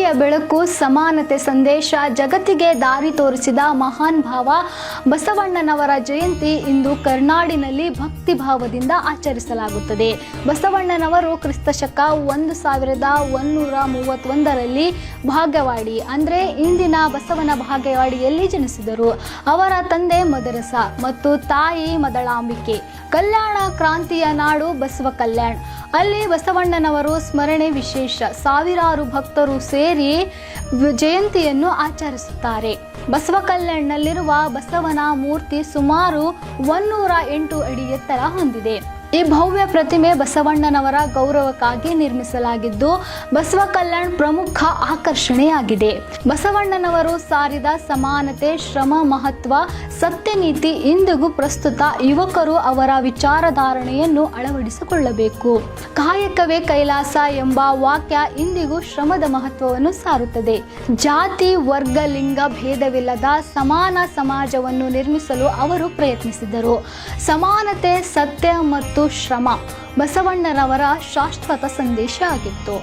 ಶಾಂತಿಯ ಬೆಳಕು, ಸಮಾನತೆ ಸಂದೇಶ ಜಗತ್ತಿಗೆ ದಾರಿ ತೋರಿಸಿದ ಮಹಾನ್ ಭಾವ ಬಸವಣ್ಣನವರ ಜಯಂತಿ ಇಂದು ಕರ್ನಾಡಿನಲ್ಲಿ ಭಕ್ತಿ ಭಾವದಿಂದ ಆಚರಿಸಲಾಗುತ್ತದೆ. ಬಸವಣ್ಣನವರು ಕ್ರಿಸ್ತಶಕ 1131ರಲ್ಲಿ ಭಾಗ್ಯವಾಡಿ ಅಂದರೆ ಇಂದಿನ ಬಸವನ ಭಾಗ್ಯವಾಡಿಯಲ್ಲಿ ಜನಿಸಿದರು. ಅವರ ತಂದೆ ಮದರಸ ಮತ್ತು ತಾಯಿ ಮದಳಾಂಬಿಕೆ. ಕಲ್ಯಾಣ ಕ್ರಾಂತಿಯ ನಾಡು ಬಸವ ಕಲ್ಯಾಣ. ಅಲ್ಲಿ ಬಸವಣ್ಣನವರು ಸ್ಮರಣೆ ವಿಶೇಷ. ಸಾವಿರಾರು ಭಕ್ತರು ಸೇರಿ ಜಯಂತಿಯನ್ನು ಆಚರಿಸುತ್ತಾರೆ. ಬಸವ ಕಲ್ಯಾಣದಲ್ಲಿರುವ ಬಸವನ ಮೂರ್ತಿ ಸುಮಾರು 108 ಅಡಿ ಎತ್ತರ ಹೊಂದಿದೆ. ಈ ಭವ್ಯ ಪ್ರತಿಮೆ ಬಸವಣ್ಣನವರ ಗೌರವಕ್ಕಾಗಿ ನಿರ್ಮಿಸಲಾಗಿದ್ದು ಬಸವ ಕಲ್ಯಾಣ ಪ್ರಮುಖ ಆಕರ್ಷಣೆಯಾಗಿದೆ. ಬಸವಣ್ಣನವರು ಸಾರಿದ ಸಮಾನತೆ, ಶ್ರಮ ಮಹತ್ವ, ಸತ್ಯನೀತಿ ಇಂದಿಗೂ ಪ್ರಸ್ತುತ. ಯುವಕರು ಅವರ ವಿಚಾರಧಾರಣೆಯನ್ನು ಅಳವಡಿಸಿಕೊಳ್ಳಬೇಕು. ಕಾಯಕವೇ ಕೈಲಾಸ ಎಂಬ ವಾಕ್ಯ ಇಂದಿಗೂ ಶ್ರಮದ ಮಹತ್ವವನ್ನು ಸಾರುತ್ತದೆ. ಜಾತಿ, ವರ್ಗ, ಲಿಂಗ ಭೇದವಿಲ್ಲದ ಸಮಾನ ಸಮಾಜವನ್ನು ನಿರ್ಮಿಸಲು ಅವರು ಪ್ರಯತ್ನಿಸಿದರು. ಸಮಾನತೆ, ಸತ್ಯ ಮತ್ತು ಶ್ರಮ ಬಸವಣ್ಣನವರ ಶಾಶ್ವತ ಸಂದೇಶ ಆಗಿತ್ತು.